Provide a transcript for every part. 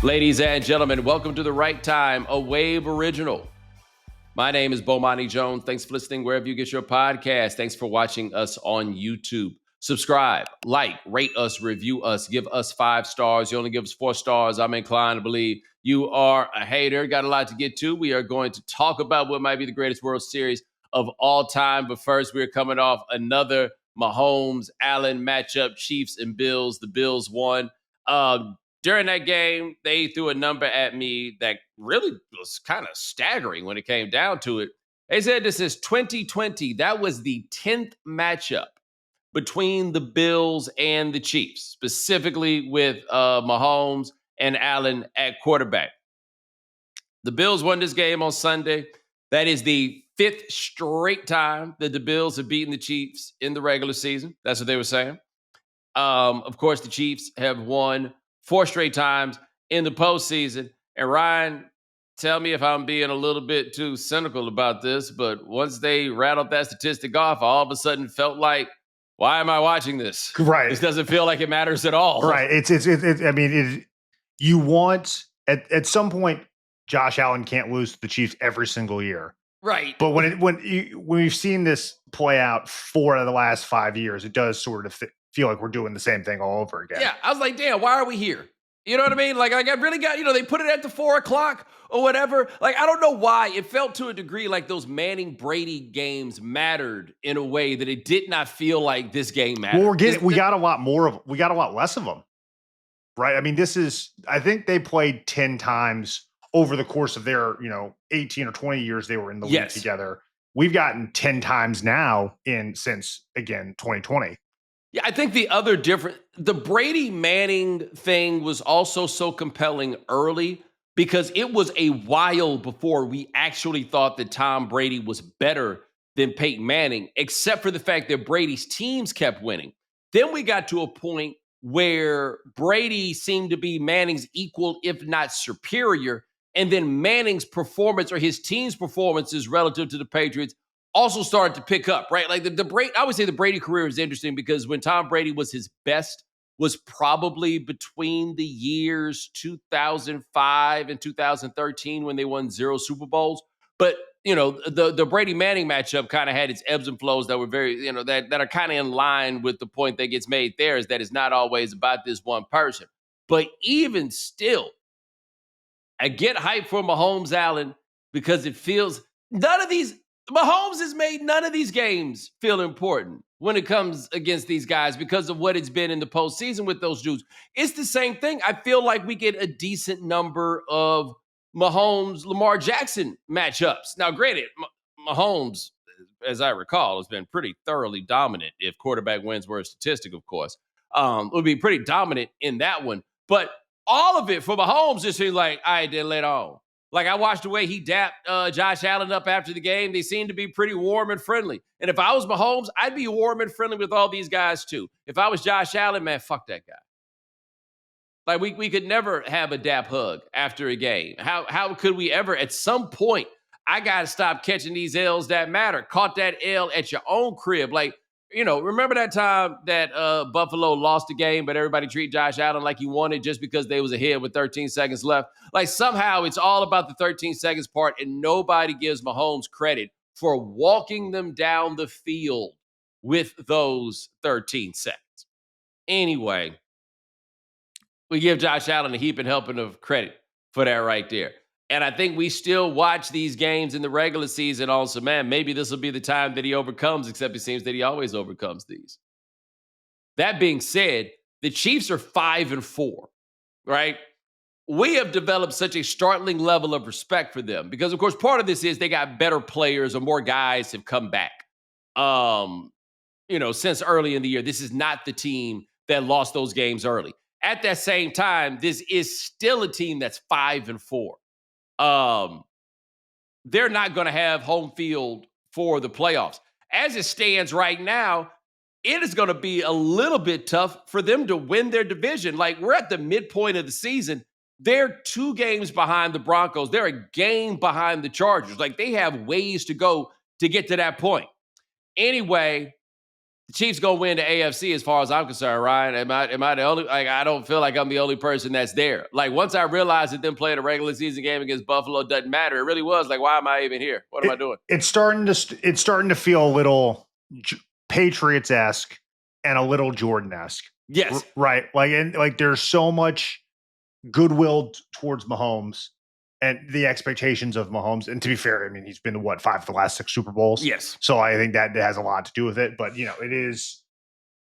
Ladies and gentlemen, welcome to The Right Time, a Wave original. My name is Bomani Jones. Thanks for listening wherever you get your podcast. Thanks for watching us on YouTube. Subscribe, like, rate us, review us, give us 5 stars. You only give us 4 stars. I'm inclined to believe you are a hater. Got a lot to get to. We are going to talk about what might be the greatest World Series of all time. But first, we're coming off another Mahomes-Allen matchup, Chiefs and Bills. The Bills won. During that game, they threw a number at me that really was kind of staggering when it came down to it. They said this is 2020. That was the 10th matchup between the Bills and the Chiefs, specifically with Mahomes and Allen at quarterback. The Bills won this game on Sunday. That is the 5th straight time that the Bills have beaten the Chiefs in the regular season. That's what they were saying. Of course, the Chiefs have won 4 straight times in the postseason. And Ryan, tell me if I'm being a little bit too cynical about this, but once they rattled that statistic off, I all of a sudden felt like, why am I watching this? Right. This doesn't feel like it matters at all. Right. You want at some point, Josh Allen can't lose to the Chiefs every single year. Right. But when we've seen this play out 4 out of the last 5 years, it does sort of feel like we're doing the same thing all over again. Yeah. I was like, damn, why are we here? You know what I mean? Like I really got, they put it at the 4:00 or whatever. Like, I don't know why. It felt to a degree like those Manning-Brady games mattered in a way that it did not feel like this game mattered. Well, we got a lot less of them. Right? I mean, I think they played 10 times over the course of their, 18 or 20 years they were in the league together. We've gotten 10 times now since, again, 2020. Yeah, I think the Brady-Manning thing was also so compelling early because it was a while before we actually thought that Tom Brady was better than Peyton Manning, except for the fact that Brady's teams kept winning. Then we got to a point where Brady seemed to be Manning's equal, if not superior, and then Manning's performance or his team's performances relative to the Patriots also started to pick up, right? Like I would say the Brady career is interesting because when Tom Brady was his best was probably between the years 2005 and 2013 when they won 0 Super Bowls. But, the Brady Manning matchup kind of had its ebbs and flows that were very, that are kind of in line with the point that gets made there is that it's not always about this one person. But even still, I get hyped for Mahomes Allen because it feels Mahomes has made none of these games feel important when it comes against these guys because of what it's been in the postseason with those dudes. It's the same thing. I feel like we get a decent number of Mahomes-Lamar Jackson matchups. Now, granted, Mahomes, as I recall, has been pretty thoroughly dominant. If quarterback wins were a statistic, of course, would be pretty dominant in that one. But all of it for Mahomes just seems like, all right, then let on. Like, I watched the way he dapped Josh Allen up after the game. They seemed to be pretty warm and friendly. And if I was Mahomes, I'd be warm and friendly with all these guys, too. If I was Josh Allen, man, fuck that guy. Like, we could never have a dap hug after a game. How could we ever? At some point, I got to stop catching these L's that matter. Caught that L at your own crib. Like, remember that time that Buffalo lost the game, but everybody treated Josh Allen like he won it just because they was ahead with 13 seconds left? Like, somehow it's all about the 13 seconds part, and nobody gives Mahomes credit for walking them down the field with those 13 seconds. Anyway, we give Josh Allen a heap and helping of credit for that right there. And I think we still watch these games in the regular season also, man, maybe this will be the time that he overcomes, except it seems that he always overcomes these. That being said, the Chiefs are 5-4, right? We have developed such a startling level of respect for them because, of course, part of this is they got better players or more guys have come back. Since early in the year, this is not the team that lost those games early. At that same time, this is still a team that's 5-4. They're not going to have home field for the playoffs. As it stands right now, it is going to be a little bit tough for them to win their division. Like, we're at the midpoint of the season. They're 2 games behind the Broncos. They're a game behind the Chargers. Like, they have ways to go to get to that point. Anyway, the Chiefs gonna win the AFC as far as I'm concerned, Ryan. Am I the only? Like, I don't feel like I'm the only person that's there. Like, once I realized that them playing a regular season game against Buffalo doesn't matter, it really was like, why am I even here? What am I doing? It's starting to feel a little Patriots-esque and a little Jordan-esque. Yes, right. Like there's so much goodwill towards Mahomes and the expectations of Mahomes. And to be fair, I mean, he's been to 5 of the last 6 Super Bowls. Yes. So I think that has a lot to do with it. But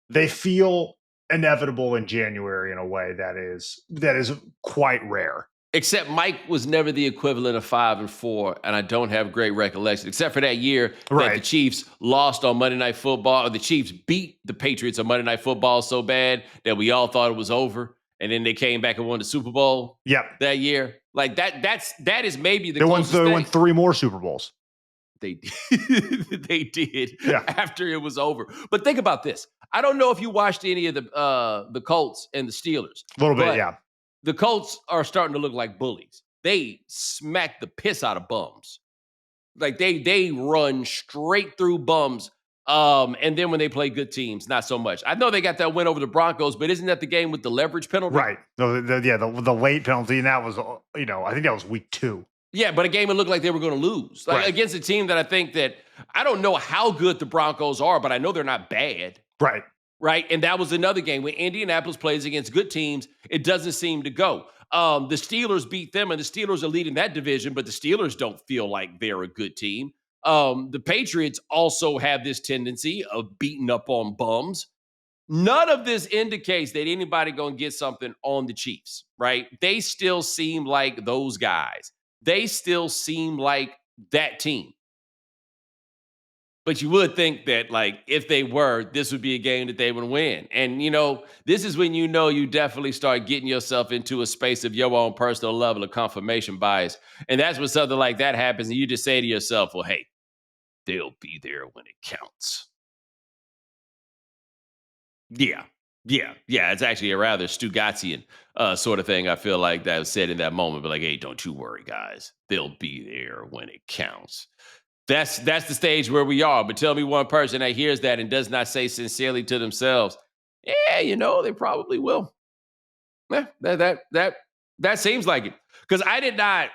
they feel inevitable in January in a way that is quite rare. Except Mike was never the equivalent of 5 and 4, and I don't have great recollection, except for that year that the Chiefs lost on Monday Night Football, or the Chiefs beat the Patriots on Monday Night Football so bad that we all thought it was over, and then they came back and won the Super Bowl. That year, like that is maybe the closest thing. They won 3 more Super Bowls. They did after it was over. But think about this. I don't know if you watched any of the Colts and the Steelers. A little bit, yeah. The Colts are starting to look like bullies. They smack the piss out of bums. Like they run straight through bums. And then when they play good teams, not so much. I know they got that win over the Broncos, but isn't that the game with the leverage penalty? Right. The late penalty, and that was, I think that was week 2. Yeah, but a game it looked like they were going to lose. Like against a team that I don't know how good the Broncos are, but I know they're not bad. Right. And that was another game when Indianapolis plays against good teams. It doesn't seem to go. The Steelers beat them, and the Steelers are leading that division, but the Steelers don't feel like they're a good team. The Patriots also have this tendency of beating up on bums. None of this indicates that anybody going to get something on the Chiefs, right? They still seem like those guys. They still seem like that team. But you would think that, like, if they were, this would be a game that they would win. And, this is when you definitely start getting yourself into a space of your own personal level of confirmation bias. And that's when something like that happens, and you just say to yourself, well, hey, they'll be there when it counts. Yeah. It's actually a rather Stugatzian sort of thing, I feel like, that was said in that moment. But like, hey, don't you worry, guys. They'll be there when it counts. That's the stage where we are. But tell me one person that hears that and does not say sincerely to themselves, yeah, they probably will. Yeah, that seems like it. Because I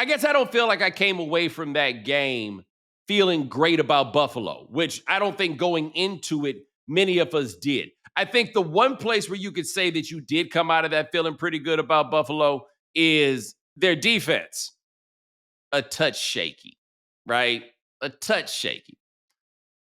guess I don't feel like I came away from that game feeling great about Buffalo, which I don't think going into it, many of us did. I think the one place where you could say that you did come out of that feeling pretty good about Buffalo is their defense. A touch shaky. Right? A touch shaky.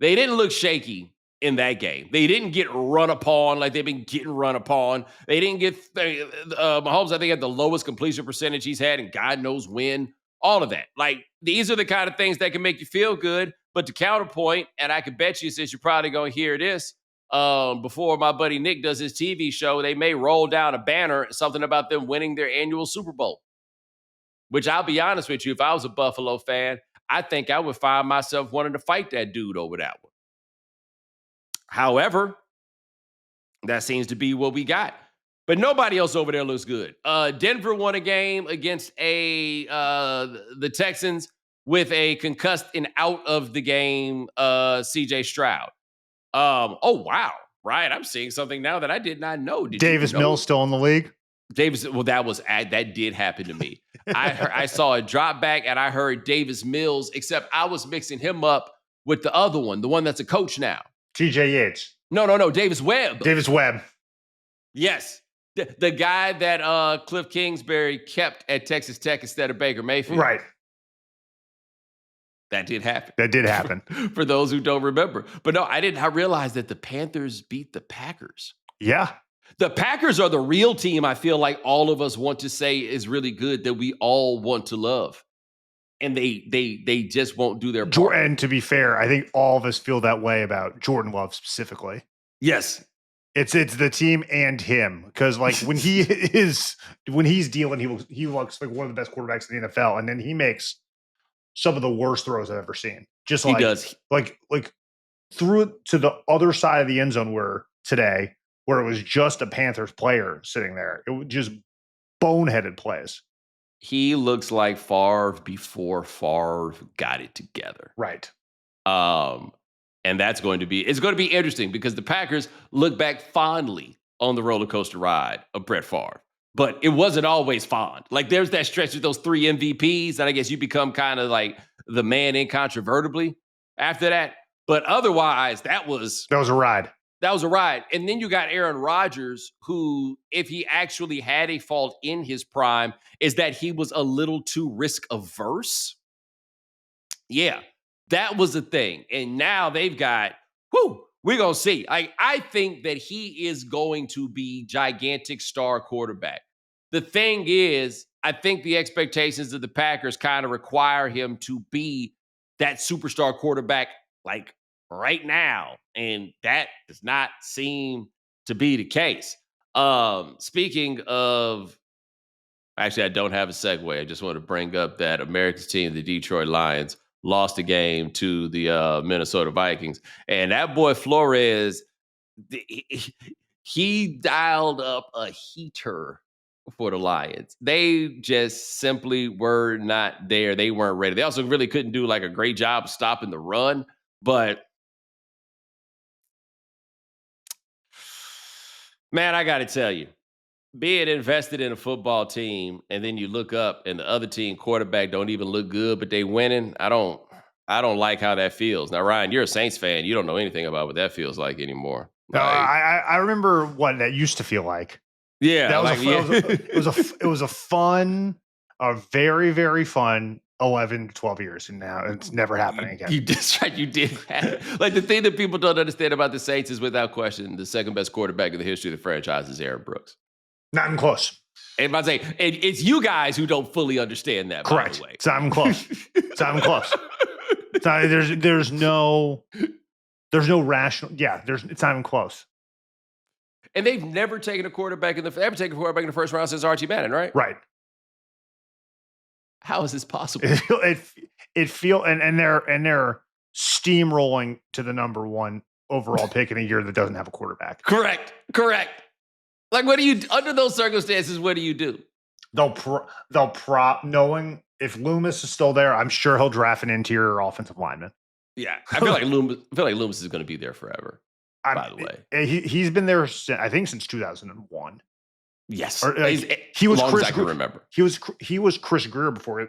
They didn't look shaky in that game. They didn't get run upon like they've been getting run upon. They didn't get Mahomes, I think, had the lowest completion percentage he's had, and God knows when. All of that. Like, these are the kind of things that can make you feel good. But to counterpoint, and I can bet you, since you're probably going to hear this, before my buddy Nick does his TV show, they may roll down a banner, something about them winning their annual Super Bowl. Which, I'll be honest with you, if I was a Buffalo fan, I think I would find myself wanting to fight that dude over that one. However, that seems to be what we got. But nobody else over there looks good. Denver won a game against the Texans with a concussed and out of the game CJ Stroud. Oh, wow. Right. I'm seeing something now that I did not know. Davis Mills still in the league? That did happen to me. I saw a drop back and I heard Davis Mills, except I was mixing him up with the other one, the one that's a coach now. TJ Yates. No, Davis Webb. Davis Webb. Yes. The guy that Cliff Kingsbury kept at Texas Tech instead of Baker Mayfield. Right. That did happen. That did happen. For those who don't remember. But no, I didn't realize that the Panthers beat the Packers. Yeah. The Packers are the real team I feel like all of us want to say is really good, that we all want to love. And they just won't do their part. And to be fair, I think all of us feel that way about Jordan Love specifically. Yes. It's the team and him, because like when he's dealing, he looks like one of the best quarterbacks in the NFL, and then he makes some of the worst throws I've ever seen. Just like, he does. Like threw it to the other side of the end zone where it was just a Panthers player sitting there. It was just boneheaded plays. He looks like Favre before Favre got it together. Right. And it's going to be interesting because the Packers look back fondly on the roller coaster ride of Brett Favre. But it wasn't always fond. Like there's that stretch with those 3 MVPs, and I guess you become kind of like the man incontrovertibly after that. But otherwise, that was a ride. That was a ride. And then you got Aaron Rodgers, who, if he actually had a fault in his prime, is that he was a little too risk averse. Yeah, that was the thing. And now they've got, we're going to see. I think that he is going to be gigantic star quarterback. The thing is, I think the expectations of the Packers kind of require him to be that superstar quarterback like right now. And that does not seem to be the case. Speaking of, actually, I don't have a segue. I just want to bring up that America's team, the Detroit Lions, lost a game to the Minnesota Vikings. And that boy Flores, he dialed up a heater for the Lions. They just simply were not there. They weren't ready. They also really couldn't do like a great job stopping the run. But man, I got to tell you, being invested in a football team and then you look up and the other team quarterback don't even look good, but they winning. I don't like how that feels. Now, Ryan, you're a Saints fan. You don't know anything about what that feels like anymore. No, I remember what that used to feel like. Yeah, that was it was a fun, a very, very fun 11 to 12 years, and now it's never happening again. You did have, like the thing that people don't understand about the Saints is without question the second best quarterback in the history of the franchise is Aaron Brooks. Not even close. And I say it's you guys who don't fully understand that. Correct. By the way. It's not even close. It's not even close. It's not, there's no rational. Yeah, it's not even close. And they've never taken a quarterback in the first round since Archie Manning, right? Right. How is this possible? It feel and they're steamrolling to the number 1 overall pick in a year that doesn't have a quarterback. Correct. Like, what do you under those circumstances? What do you do? They'll prop knowing if Loomis is still there. I'm sure he'll draft an interior offensive lineman. Yeah, I feel like Loomis is going to be there forever. By the way, he's been there, I think, since 2001. Yes, or, he was Chris. I can remember. He was Chris Greer before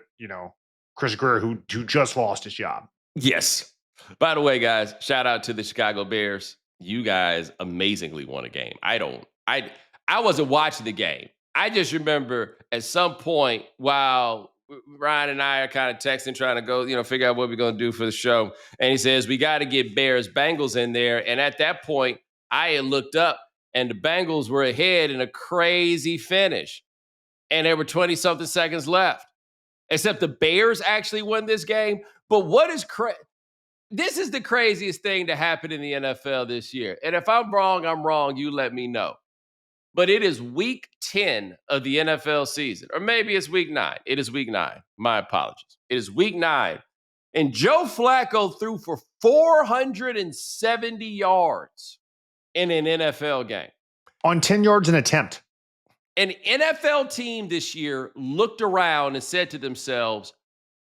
Chris Greer who just lost his job. Yes. By the way, guys, shout out to the Chicago Bears. You guys amazingly won a game. I wasn't watching the game. I just remember at some point while Ryan and I are kind of texting, trying to go, figure out what we're going to do for the show. And he says, we got to get Bears-Bengals in there. And at that point, I had looked up and the Bengals were ahead in a crazy finish. And there were 20-something seconds left. Except the Bears actually won this game. But what is this is the craziest thing to happen in the NFL this year. And if I'm wrong, you let me know. But it is week 10 of the NFL season. Or maybe it's week 9. It is week 9. My apologies. It is week 9. And Joe Flacco threw for 470 yards in an NFL game. On 10 yards an attempt. An NFL team this year looked around and said to themselves,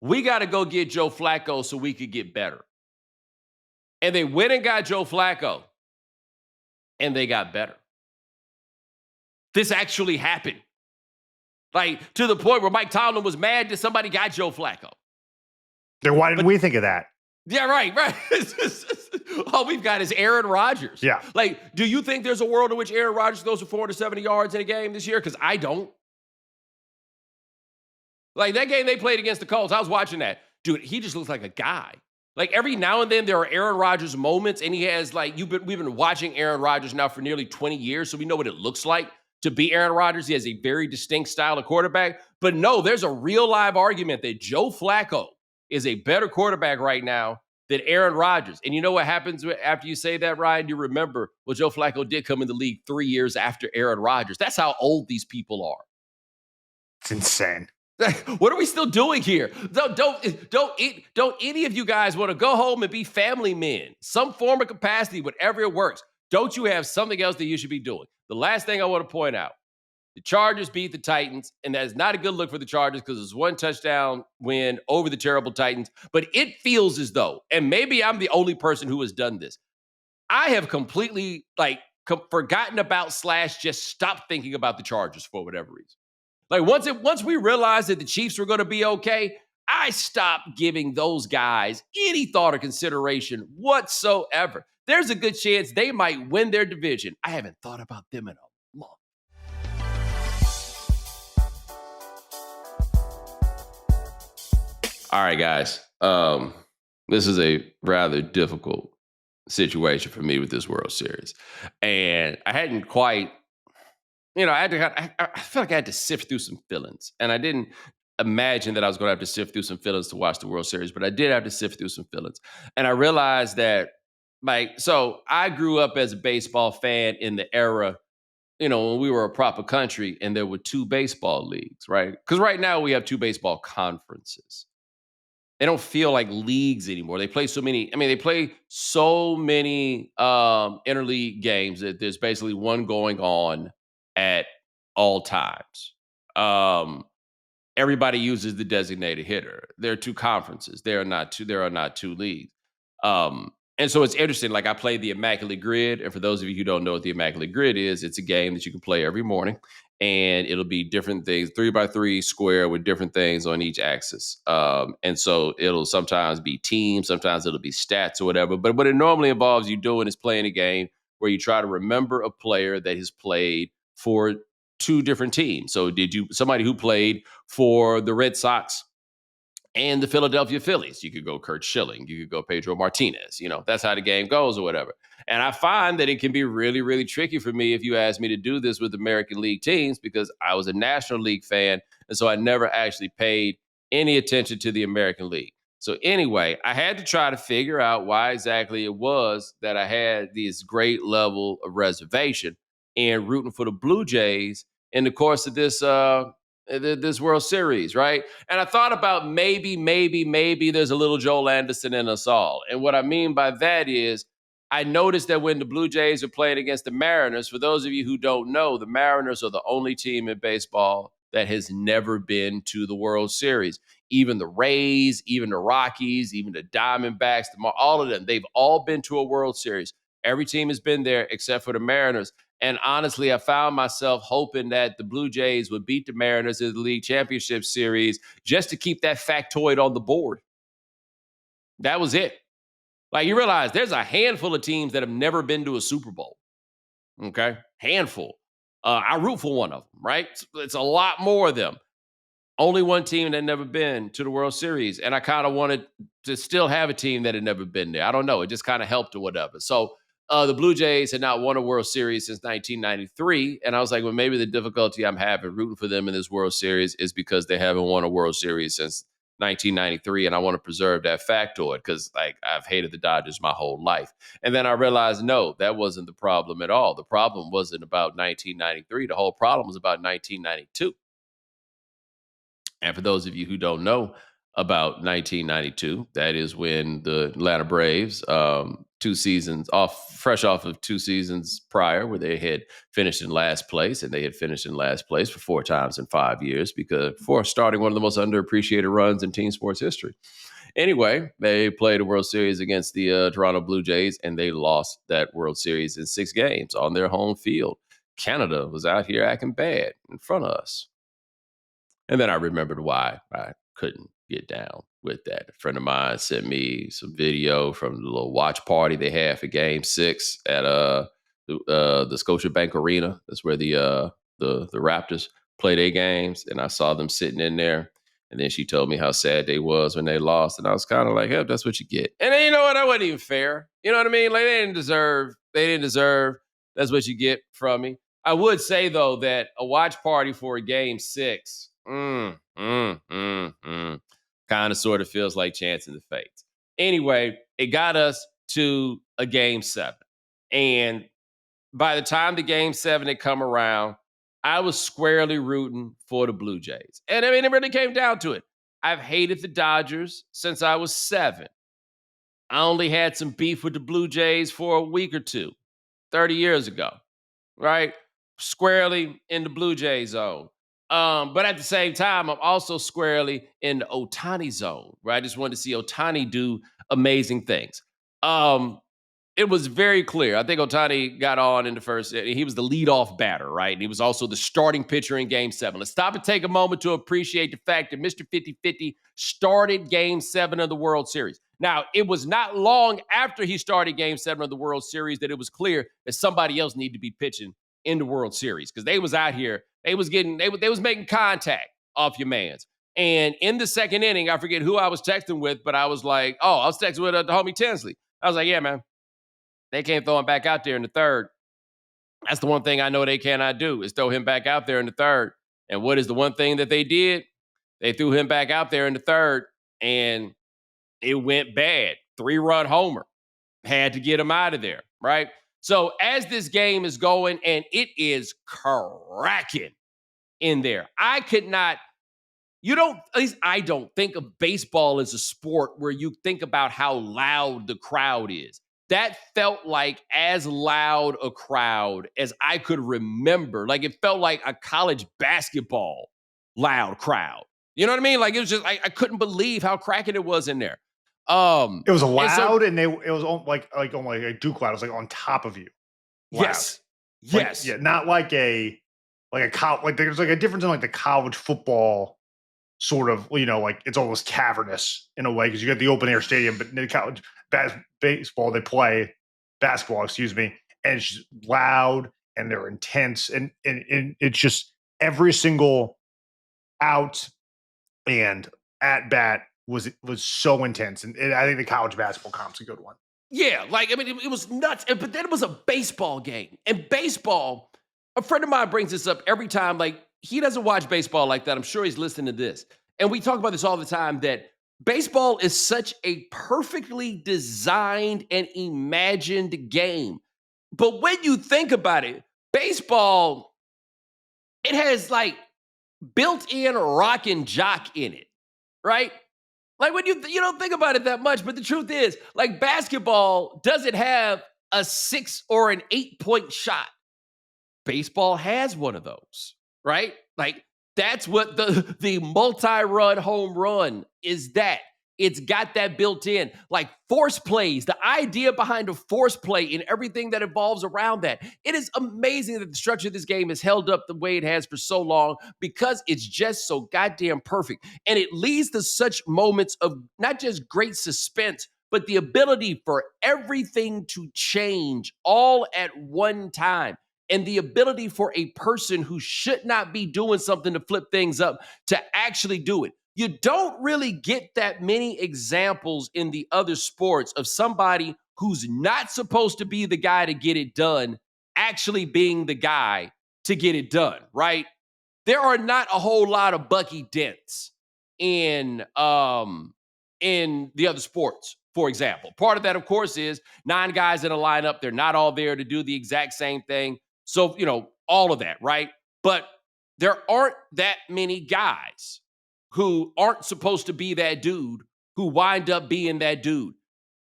we got to go get Joe Flacco so we could get better. And they went and got Joe Flacco. And they got better. This actually happened. Like, to the point where Mike Tomlin was mad that somebody got Joe Flacco. Then why didn't we think of that? Yeah, right. All we've got is Aaron Rodgers. Yeah. Like, do you think there's a world in which Aaron Rodgers goes for 470 yards in a game this year? Because I don't. Like, that game they played against the Colts, I was watching that. Dude, he just looks like a guy. Like, every now and then there are Aaron Rodgers moments, and he has, like, we've been watching Aaron Rodgers now for nearly 20 years, so we know what it looks like to be Aaron Rodgers. He has a very distinct style of quarterback. But no, there's a real live argument that Joe Flacco is a better quarterback right now than Aaron Rodgers. And you know what happens after you say that, Ryan? You remember, well, Joe Flacco did come in the league 3 years after Aaron Rodgers. That's how old these people are. It's insane. What are we still doing here? Don't any of you guys want to go home and be family men? Some form of capacity, whatever it works. Don't you have something else that you should be doing? The last thing I want to point out The Chargers beat the Titans, and that is not a good look for the Chargers because it's one touchdown win over the terrible Titans. But it feels as though, and maybe I'm the only person who has done this, I have completely forgotten about / just stopped thinking about the Chargers for whatever reason. Like once we realized that the Chiefs were going to be okay, I stopped giving those guys any thought or consideration whatsoever. There's a good chance they might win their division. I haven't thought about them in a month. All right, guys. This is a rather difficult situation for me with this World Series. And I hadn't quite, I feel like I had to sift through some feelings. And I didn't imagine that I was going to have to sift through some feelings to watch the World Series, but I did have to sift through some feelings. And I realized that, so I grew up as a baseball fan in the era, when we were a proper country and there were 2 baseball leagues, right? Because right now we have 2 baseball conferences. They don't feel like leagues anymore. They play so many interleague games that there's basically one going on at all times. Everybody uses the designated hitter. There are 2 conferences. There are not 2 leagues. And so it's interesting. Like I played the Immaculate Grid. And for those of you who don't know what the Immaculate Grid is, it's a game that you can play every morning. And it'll be different things, 3x3 square with different things on each axis. And so it'll sometimes be teams, sometimes it'll be stats or whatever. But what it normally involves you doing is playing a game where you try to remember a player that has played for 2 different teams. So somebody who played for the Red Sox and the Philadelphia Phillies? You could go Kurt Schilling. You could go Pedro Martinez. That's how the game goes or whatever. And I find that it can be really, really tricky for me if you ask me to do this with American League teams because I was a National League fan. And so I never actually paid any attention to the American League. So anyway, I had to try to figure out why exactly it was that I had this great level of reservation in rooting for the Blue Jays in the course of this World Series, right? And I thought about maybe there's a little Joel Anderson in us all. And what I mean by that is I noticed that when the Blue Jays are playing against the Mariners, for those of you who don't know, the Mariners are the only team in baseball that has never been to the World Series. Even the Rays, even the Rockies, even the Diamondbacks, all of them, they've all been to a World Series. Every team has been there except for the Mariners. And honestly, I found myself hoping that the Blue Jays would beat the Mariners in the League Championship Series just to keep that factoid on the board. That was it. Like you realize there's a handful of teams that have never been to a Super Bowl. Okay? Handful. I root for one of them, right? It's a lot more of them. Only one team that had never been to the World Series. And I kind of wanted to still have a team that had never been there. I don't know. It just kind of helped or whatever. So the Blue Jays had not won a World Series since 1993. And I was like, well, maybe the difficulty I'm having rooting for them in this World Series is because they haven't won a World Series since 1993. And I want to preserve that factoid because I've hated the Dodgers my whole life. And then I realized, no, that wasn't the problem at all. The problem wasn't about 1993. The whole problem was about 1992. And for those of you who don't know about 1992, that is when the Atlanta Braves, 2 seasons fresh off of 2 seasons prior, where they had finished in last place, and they had finished in last place for 4 times in 5 years before starting one of the most underappreciated runs in team sports history. Anyway, they played a World Series against the Toronto Blue Jays, and they lost that World Series in 6 games on their home field. Canada was out here acting bad in front of us. And then I remembered why I couldn't get down with that. A friend of mine sent me some video from the little watch party they had for Game 6 at the Scotiabank Arena. That's where the Raptors play their games. And I saw them sitting in there. And then she told me how sad they was when they lost. And I was kind of like, hey, that's what you get. And then, you know what? That wasn't even fair. You know what I mean? Like they didn't deserve. That's what you get from me. I would say, though, that a watch party for a Game 6, kind of sort of feels like chancing the fates. Anyway, it got us to a Game 7. And by the time the Game 7 had come around, I was squarely rooting for the Blue Jays. And I mean, it really came down to it. I've hated the Dodgers since I was 7. I only had some beef with the Blue Jays for a week or two, 30 years ago, right? squarely in the Blue Jay zone. But at the same time, I'm also squarely in the Otani zone, where I just wanted to see Otani do amazing things. Um, it was very clear. I think Otani got on in the first. He was the leadoff batter, right? And he was also the starting pitcher in Game 7. Let's stop and take a moment to appreciate the fact that Mr. 50-50 started Game 7 of the World Series. Now, it was not long after he started Game 7 of the World Series that it was clear that somebody else needed to be pitching in the World Series, because they was out here. They was making contact off your mans. And in the second inning, I forget who I was texting with, but I was like, I was texting with the homie Tinsley. I was like, yeah, man, they can't throw him back out there in the third. That's the one thing I know they cannot do, is throw him back out there in the third. And what is the one thing that they did? They threw him back out there in the third, and it went bad. 3-run homer. Had to get him out of there, right? So as this game is going, and it is cracking in there, I could not, at least I don't think of baseball as a sport where you think about how loud the crowd is. That felt like as loud a crowd as I could remember. Like, it felt like a college basketball loud crowd. You know what I mean? Like, it was just, I couldn't believe how cracking it was in there. It was loud, and it was like a Duke loud. It was like on top of you. Loud. Yes. Yes. Yeah, not like a college. Like, there's like a difference in like the college football sort of, like it's almost cavernous in a way, because you got the open air stadium, but in the college baseball, they play basketball, excuse me, and it's just loud and they're intense, and it's just every single out and at bat was so intense, and I think the college basketball comp's a good one. Yeah, like, I mean, it was nuts, but then it was a baseball game, and baseball. A friend of mine brings this up every time. Like, he doesn't watch baseball like that. I'm sure he's listening to this. And we talk about this all the time, that baseball is such a perfectly designed and imagined game. But when you think about it, baseball, it has like built-in rock and jock in it, right? Like, when you don't think about it that much, but the truth is, like, basketball doesn't have a 6 or an 8-point shot. Baseball has one of those, right? Like, that's what the multi-run home run is. That it's got that built in, like force plays, the idea behind a force play and everything that evolves around that. It is amazing that the structure of this game has held up the way it has for so long, because it's just so goddamn perfect. And it leads to such moments of not just great suspense, but the ability for everything to change all at one time. And the ability for a person who should not be doing something to flip things up to actually do it. You don't really get that many examples in the other sports of somebody who's not supposed to be the guy to get it done actually being the guy to get it done, right? There are not a whole lot of Bucky Dents in the other sports, for example. Part of that, of course, is 9 guys in a lineup. They're not all there to do the exact same thing. So, all of that, right? But there aren't that many guys who aren't supposed to be that dude who wind up being that dude.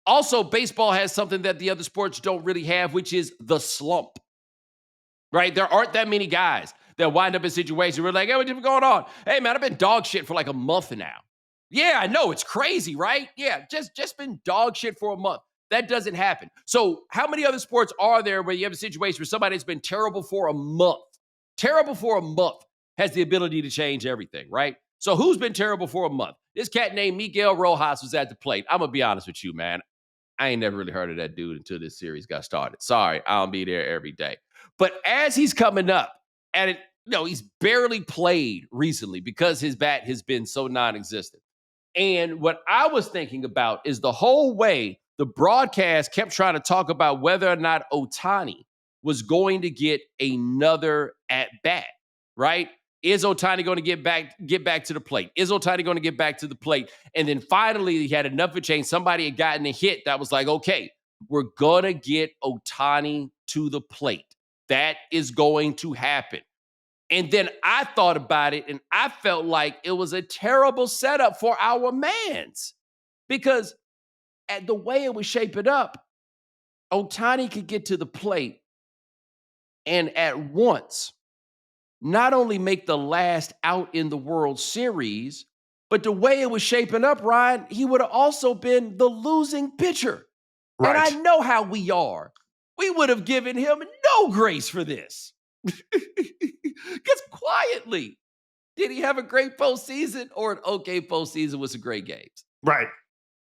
Also, baseball has something that the other sports don't really have, which is the slump, right? There aren't that many guys that wind up in situations where, like, hey, what's going on? Hey, man, I've been dog shit for like a month now. Yeah, I know, it's crazy, right? Yeah, just been dog shit for a month. That doesn't happen. So how many other sports are there where you have a situation where somebody that's been terrible for a month, has the ability to change everything, right? So who's been terrible for a month? This cat named Miguel Rojas was at the plate. I'm going to be honest with you, man. I ain't never really heard of that dude until this series got started. Sorry, I'll be there every day. But as he's coming up, and he's barely played recently because his bat has been so non-existent. And what I was thinking about is the whole way the broadcast kept trying to talk about whether or not Otani was going to get another at bat, right? Is Otani going to get back to the plate? Is Otani going to get back to the plate? And then finally, he had enough of a change. Somebody had gotten a hit that was like, okay, we're going to get Otani to the plate. That is going to happen. And then I thought about it, and I felt like it was a terrible setup for our mans, because at the way it was shaping up, Otani could get to the plate, and at once not only make the last out in the World Series, but the way it was shaping up, Ryan, he would have also been the losing pitcher. And I Right. know how we are. We would have given him no grace for this. Because quietly, did he have a great postseason or an okay postseason with some great games? Right.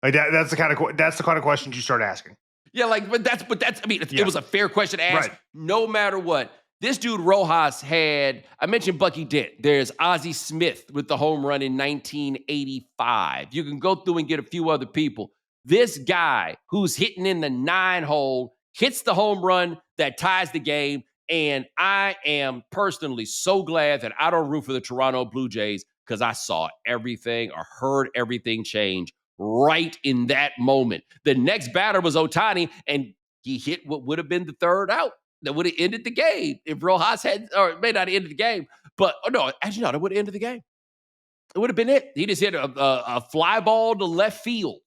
Like that's the kind of questions you start asking. Yeah, but that's. I mean, it was a fair question to ask. Right. No matter what, this dude Rojas had. I mentioned Bucky Dent. There's Ozzie Smith with the home run in 1985. You can go through and get a few other people. This guy who's hitting in the 9-hole hits the home run that ties the game. And I am personally so glad that I don't root for the Toronto Blue Jays because I saw everything or heard everything change right in that moment. The next batter was Ohtani, and he hit what would have been the third out that would have ended the game if Rojas had, or it may not have ended the game, but no, actually, no, that would have ended the game. It would have been it. He just hit a fly ball to left field.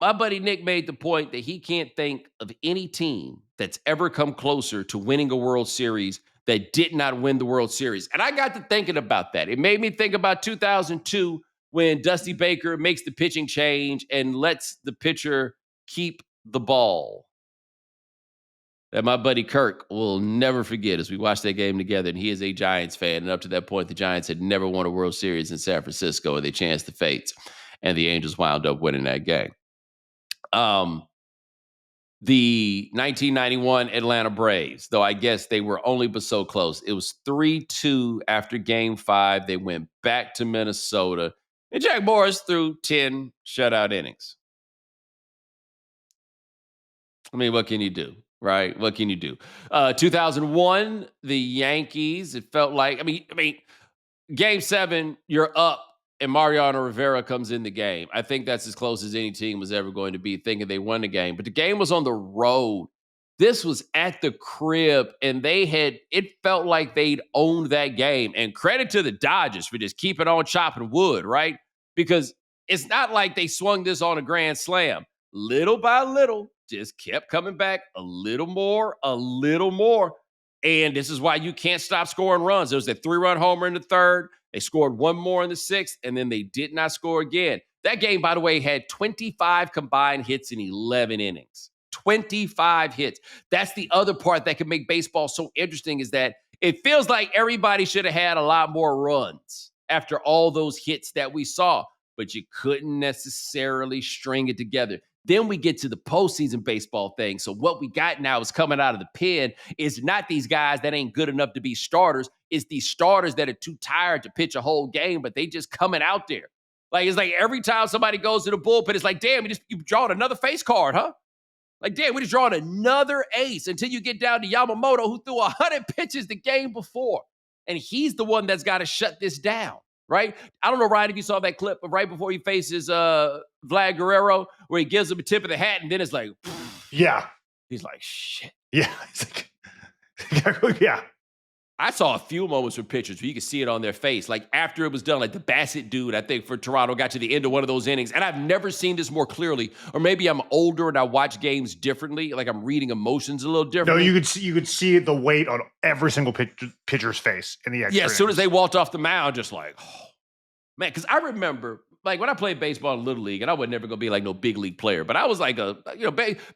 My buddy Nick made the point that he can't think of any team that's ever come closer to winning a World Series that did not win the World Series. And I got to thinking about that. It made me think about 2002 when Dusty Baker makes the pitching change and lets the pitcher keep the ball. That my buddy Kirk will never forget as we watched that game together. And he is a Giants fan. And up to that point, the Giants had never won a World Series in San Francisco, and they chanced the fates. And the Angels wound up winning that game. The 1991 Atlanta Braves, though I guess they were only but so close. It was 3-2 after game 5. They went back to Minnesota, and Jack Morris threw 10 shutout innings. I mean, what can you do, right? What can you do? 2001, the Yankees, it felt like, I mean, game 7, you're up, and Mariano Rivera comes in the game. I think that's as close as any team was ever going to be, thinking they won the game. But the game was on the road. This was at the crib, and it felt like they'd owned that game. And credit to the Dodgers for just keeping on chopping wood, right? Because it's not like they swung this on a grand slam. Little by little, just kept coming back a little more. And this is why you can't stop scoring runs. There was a 3-run homer in the 3rd. They scored one more in the 6th, and then they did not score again. That game, by the way, had 25 combined hits in 11 innings. 25 hits. That's the other part that can make baseball so interesting, is that it feels like everybody should have had a lot more runs after all those hits that we saw, but you couldn't necessarily string it together. Then we get to the postseason baseball thing. So what we got now is coming out of the pen is not these guys that ain't good enough to be starters. It's these starters that are too tired to pitch a whole game, but they just coming out there. Like, it's like every time somebody goes to the bullpen, it's like, damn, you've drawn another face card, huh? Like, damn, we just drawn another ace, until you get down to Yamamoto, who threw 100 pitches the game before. And he's the one that's got to shut this down. Right? I don't know, Ryan, if you saw that clip of right before he faces Vlad Guerrero, where he gives him a tip of the hat, and then it's like, yeah. He's like, shit. Yeah. Yeah. I saw a few moments from pitchers where you could see it on their face. Like, after it was done, like the Bassett dude, I think, for Toronto, got to the end of one of those innings. And I've never seen this more clearly. Or maybe I'm older and I watch games differently. Like, I'm reading emotions a little differently. No, you could see the weight on every single pitcher's face in the extra. Yeah, as soon as they walked off the mound, just like, oh, man. Because I remember, like, when I played baseball in Little League, and I was never going to be like no big league player, but I was like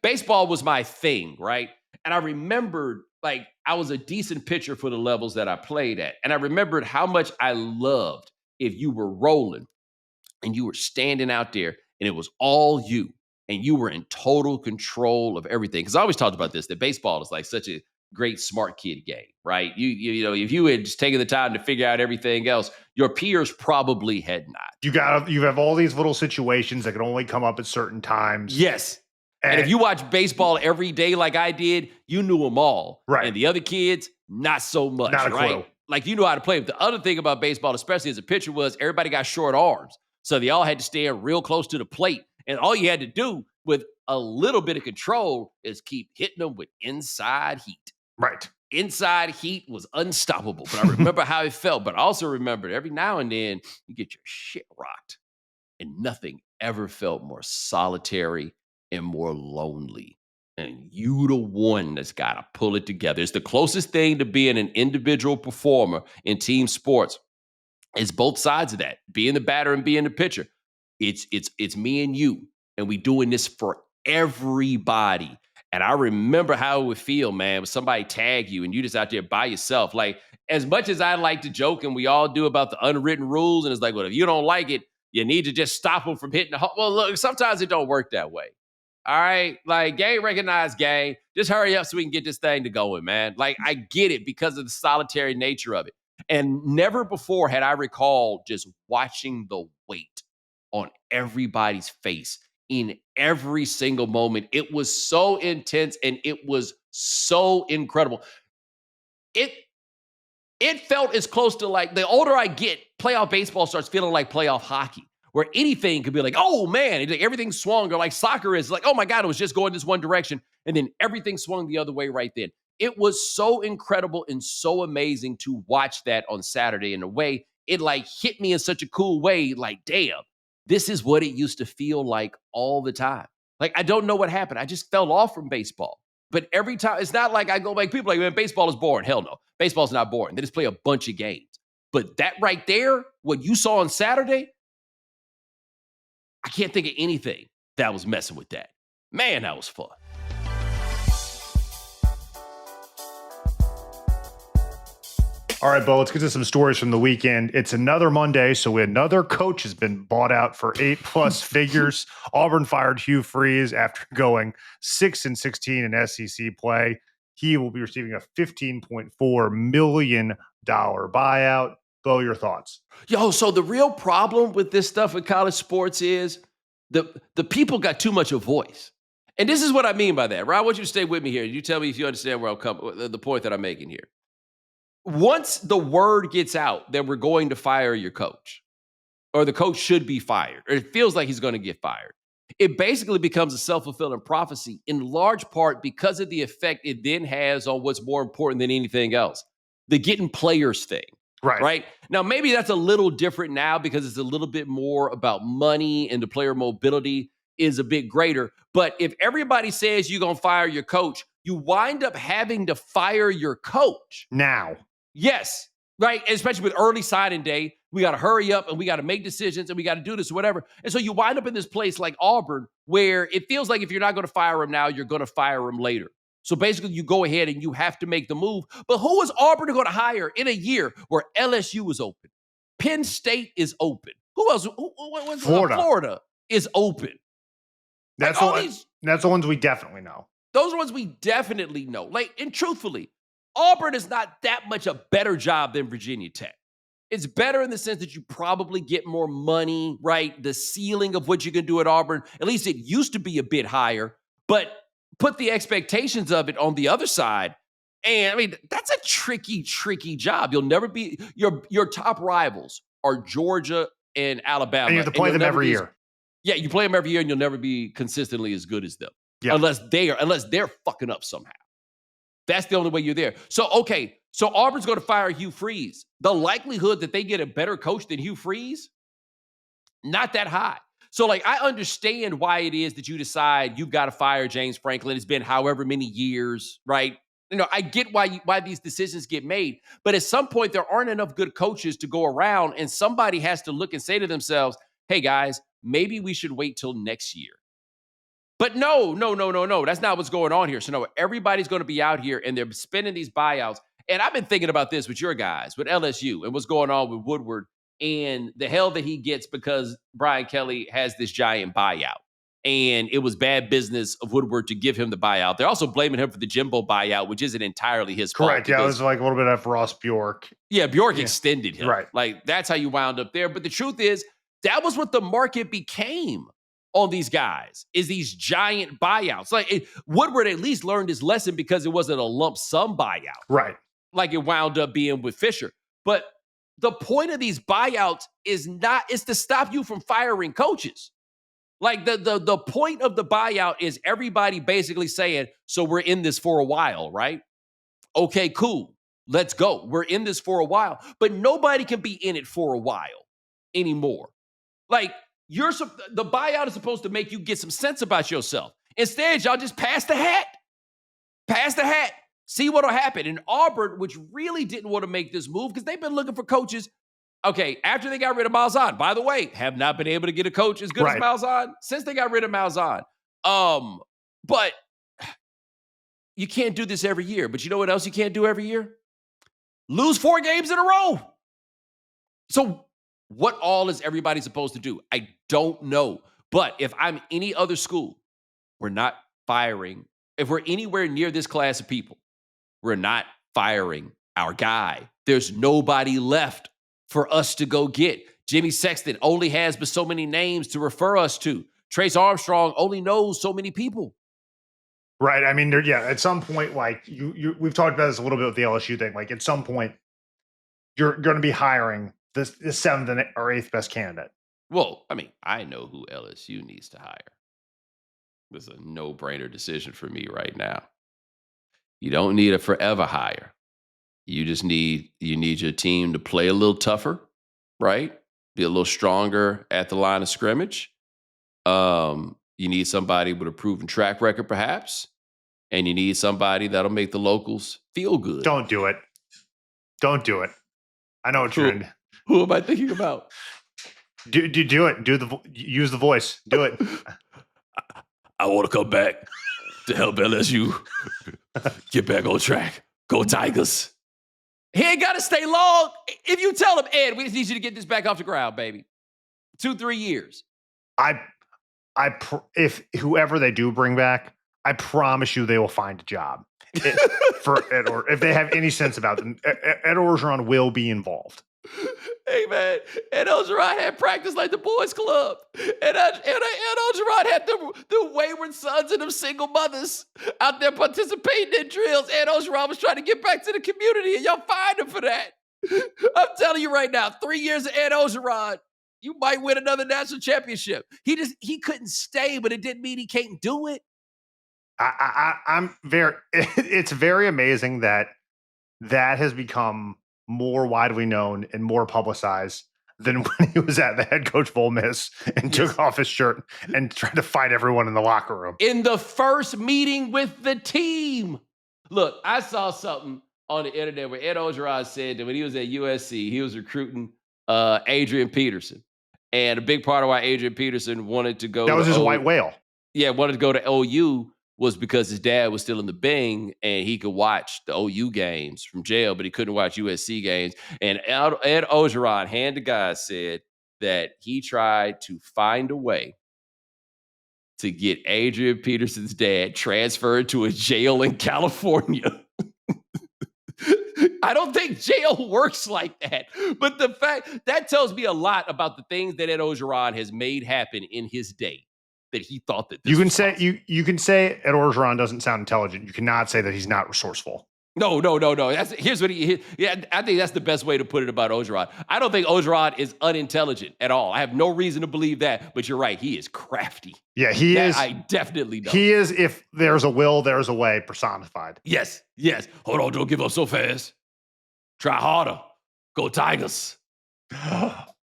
baseball was my thing, right? And I remembered, like, I was a decent pitcher for the levels that I played at. And I remembered how much I loved if you were rolling and you were standing out there and it was all you and you were in total control of everything. Because I always talked about this, that baseball is like such a great smart kid game, right? You know, if you had just taken the time to figure out everything else, your peers probably had not. You have all these little situations that can only come up at certain times. Yes. And if you watch baseball every day like I did, you knew them all. Right. And the other kids, not so much. Not a clue. Right? Like, you know how to play. But the other thing about baseball, especially as a pitcher, was everybody got short arms. So they all had to stand real close to the plate. And all you had to do with a little bit of control is keep hitting them with inside heat. Right. Inside heat was unstoppable. But I remember how it felt. But I also remember every now and then you get your shit rocked. And nothing ever felt more solitary and more lonely And you the one that's got to pull it together. It's the closest thing to being an individual performer in team sports. It's both sides of that, being the batter and being the pitcher. It's me and you, and we doing this for everybody. And I remember how it would feel, man, when somebody tag you and you just out there by yourself. Like, as much as I like to joke, and we all do, about the unwritten rules, and it's like, well, if you don't like it, you need to just stop them from hitting the home. Well, look, sometimes it don't work that way. All right, like, game recognized game. Just hurry up so we can get this thing to going, man. Like, I get it because of the solitary nature of it. And never before had I recalled just watching the weight on everybody's face in every single moment. It was so intense and it was so incredible. It it felt as close to, like, the older I get, playoff baseball starts feeling like playoff hockey, where anything could be like, oh man, like everything swung, or like soccer is like, oh my God, it was just going this one direction. And then everything swung the other way right then. It was so incredible and so amazing to watch that on Saturday. In a way, it like hit me in such a cool way. Like, damn, this is what it used to feel like all the time. Like, I don't know what happened. I just fell off from baseball. But every time, it's not like I go, like, people are like, man, baseball is boring. Hell no. Baseball's not boring. They just play a bunch of games. But that right there, what you saw on Saturday, I can't think of anything that was messing with that. Man, that was fun. All right, Bo, let's get to some stories from the weekend. It's another Monday, so another coach has been bought out for 8+ figures. Auburn fired Hugh Freeze after going 6-16 in SEC play. He will be receiving a $15.4 million buyout. Bo, your thoughts? Yo, so the real problem with this stuff in college sports is the people got too much of voice. And this is what I mean by that, right? I want you to stay with me here. You tell me if you understand where I'm coming, the point that I'm making here. Once the word gets out that we're going to fire your coach, or the coach should be fired, or it feels like he's going to get fired, it basically becomes a self-fulfilling prophecy, in large part because of the effect it then has on what's more important than anything else, the getting players thing. Right. Now, maybe that's a little different now because it's a little bit more about money, and the player mobility is a bit greater. But if everybody says you're going to fire your coach, you wind up having to fire your coach. Now. Yes, right. Especially with early signing day, we got to hurry up and we got to make decisions and we got to do this or whatever. And so you wind up in this place like Auburn, where it feels like if you're not going to fire him now, you're going to fire him later. So basically, you go ahead and you have to make the move. But who is Auburn going to hire in a year where LSU is open, Penn State is open? Who else? Florida is open. That's the ones we definitely know. Those are ones we definitely know. Like, and truthfully, Auburn is not that much a better job than Virginia Tech. It's better in the sense that you probably get more money, right? The ceiling of what you can do at Auburn, at least it used to be a bit higher, but put the expectations of it on the other side. And I mean, that's a tricky, tricky job. You'll never be, your top rivals are Georgia and Alabama. And you have to play them every year. Yeah, you play them every year and you'll never be consistently as good as them. Yeah. Unless they're fucking up somehow. That's the only way you're there. So, okay, so Auburn's going to fire Hugh Freeze. The likelihood that they get a better coach than Hugh Freeze, not that high. So, like, I understand why it is that you decide you've got to fire James Franklin. It's been however many years, right? You know, I get why these decisions get made. But at some point, there aren't enough good coaches to go around, and somebody has to look and say to themselves, hey, guys, maybe we should wait till next year. But no. That's not what's going on here. So no, everybody's going to be out here and they're spending these buyouts. And I've been thinking about this with your guys, with LSU, and what's going on with Woodward and the hell that he gets because Brian Kelly has this giant buyout. And it was bad business of Woodward to give him the buyout. They're also blaming him for the Jimbo buyout, which isn't entirely his fault. Correct. Yeah, it was like a little bit of Ross Bjork. Yeah, Bjork extended him. Right. Like, that's how you wound up there. But the truth is, that was what the market became on these guys, is these giant buyouts. Like, Woodward at least learned his lesson because it wasn't a lump sum buyout. Right. Like it wound up being with Fisher. But the point of these buyouts is to stop you from firing coaches. Like the point of the buyout is everybody basically saying, so we're in this for a while, right? Okay, cool. Let's go. We're in this for a while. But nobody can be in it for a while anymore. Like, the buyout is supposed to make you get some sense about yourself. Instead, y'all just pass the hat. Pass the hat. See what'll happen. And Auburn, which really didn't want to make this move because they've been looking for coaches. Okay, after they got rid of Malzahn, by the way, have not been able to get a coach as good as Malzahn since they got rid of Malzahn. But you can't do this every year. But you know what else you can't do every year? Lose 4 games in a row. So what all is everybody supposed to do? I don't know. But if I'm any other school, we're not firing. If we're anywhere near this class of people, we're not firing our guy. There's nobody left for us to go get. Jimmy Sexton only has but so many names to refer us to. Trace Armstrong only knows so many people. Right. I mean, at some point, like we've talked about this a little bit with the LSU thing. Like at some point, you're going to be hiring the 7th or 8th best candidate. Well, I mean, I know who LSU needs to hire. This is a no-brainer decision for me right now. You don't need a forever hire. You just need your team to play a little tougher, right? Be a little stronger at the line of scrimmage. You need somebody with a proven track record, perhaps. And you need somebody that'll make the locals feel good. Don't do it. Don't do it. I know what you're in. Who am I thinking about? Do it. Use the voice. Do it. I want to come back to help LSU get back on track. Go Tigers. He ain't got to stay long. If you tell him, Ed, we just need you to get this back off the ground, baby. 2-3 years. If whoever they do bring back, I promise you they will find a job for Ed, or if they have any sense about them. Ed Orgeron will be involved. Hey, man, Ed Orgeron had practice like the boys club. And Ed Orgeron had the wayward sons and them single mothers out there participating in drills. Ed Orgeron was trying to get back to the community, and y'all find him for that. I'm telling you right now, 3 years of Ed Orgeron, you might win another national championship. He couldn't stay, but it didn't mean he can't do it. It's very amazing that has become more widely known and more publicized than when he was at the head coach of Ole Miss and took off his shirt and tried to fight everyone in the locker room. In the first meeting with the team. Look, I saw something on the internet where Ed Orgeron said that when he was at USC, he was recruiting Adrian Peterson. And a big part of why Adrian Peterson wanted to go that was his white whale. Yeah, wanted to go to OU was because his dad was still in the Bing and he could watch the OU games from jail, but he couldn't watch USC games. And Ed Orgeron, hand to God, said that he tried to find a way to get Adrian Peterson's dad transferred to a jail in California. I don't think jail works like that. But the fact that tells me a lot about the things that Ed Orgeron has made happen in his day. That he thought that you can say you can say Ed Orgeron doesn't sound intelligent. You cannot say that he's not resourceful. No. Here's what I think that's the best way to put it about Orgeron. I don't think Orgeron is unintelligent at all. I have no reason to believe that, but you're right. He is crafty. Yeah, he is. I definitely know. He is. If there's a will, there's a way personified. Yes. Hold on, don't give up so fast. Try harder. Go Tigers.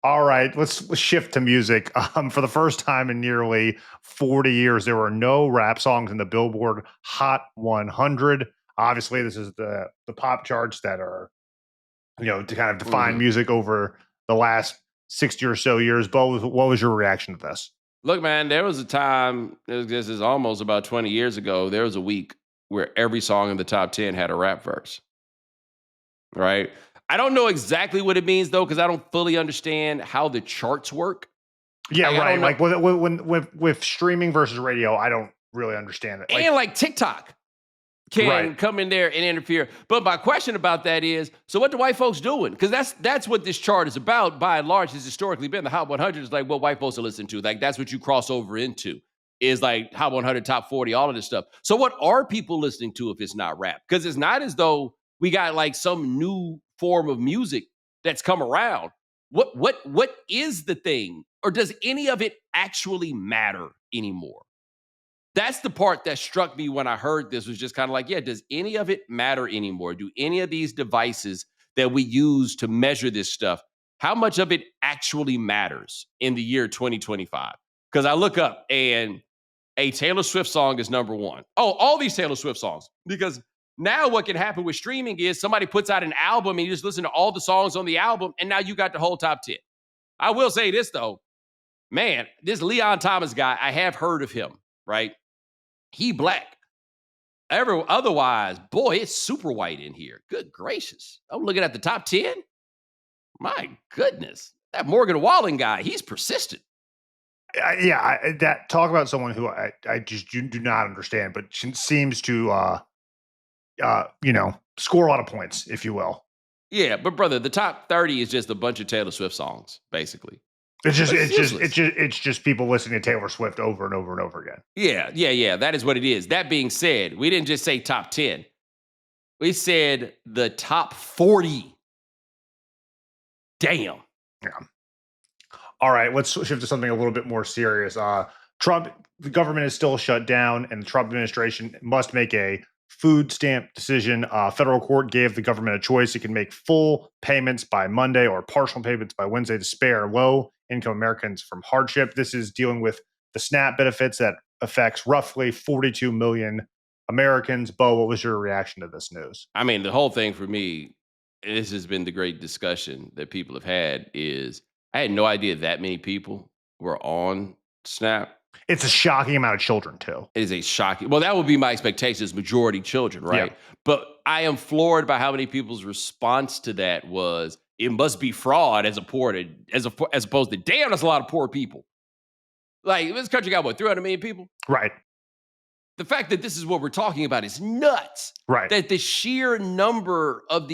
All right, let's shift to music. For the first time in nearly 40 years, there were no rap songs in the Billboard Hot 100. Obviously, this is the pop charts that are, to kind of define music over the last 60 or so years. Bo, what was your reaction to this? Look, man, there was a time, this is almost about 20 years ago, there was a week where every song in the top 10 had a rap verse, right? I don't know exactly what it means, though, because I don't fully understand how the charts work. Yeah, right. Like with streaming versus radio, I don't really understand it. And like TikTok can come in there and interfere. But my question about that is, so what the white folks doing? Because that's what this chart is about, by and large, has historically been. The Hot 100 is like what white folks are listening to. Like, that's what you cross over into, is like Hot 100, Top 40, all of this stuff. So what are people listening to if it's not rap? Because it's not as though we got like some new form of music that's come around. What is the thing? Or does any of it actually matter anymore? That's the part that struck me when I heard this, was just kind of like, yeah, does any of it matter anymore? Do any of these devices that we use to measure this stuff, how much of it actually matters in the year 2025? Because I look up and a Taylor Swift song is number one. Oh, all these Taylor Swift songs. Because now what can happen with streaming is somebody puts out an album and you just listen to all the songs on the album, and now you got the whole top 10. I will say this, though. Man, this Leon Thomas guy, I have heard of him, right? He black. Otherwise, boy, it's super white in here. Good gracious. I'm looking at the top 10. My goodness. That Morgan Wallen guy, he's persistent. That talk about someone who I just do not understand, but seems to score a lot of points, if you will. Yeah, but brother, the top 30 is just a bunch of Taylor Swift songs, basically. It's just people listening to Taylor Swift over and over and over again. Yeah. That is what it is. That being said, we didn't just say top 10. We said the top 40. Damn. Yeah. All right, let's shift to something a little bit more serious. The government is still shut down, and the Trump administration must make a food stamp decision. Federal court gave the government a choice. It can make full payments by Monday or partial payments by Wednesday to spare low-income Americans from hardship. This is dealing with the SNAP benefits that affects roughly 42 million Americans. Bo, what was your reaction to this news? I mean, the whole thing for me, this has been the great discussion that people have had, is I had no idea that many people were on SNAP. It's a shocking amount of children, too. It is a shocking. Well, that would be my expectations, majority children, right? Yeah. But I am floored by how many people's response to that was, it must be fraud as opposed to, damn, that's a lot of poor people. Like, this country got, what, 300 million people? Right. The fact that this is what we're talking about is nuts. Right. That the sheer number of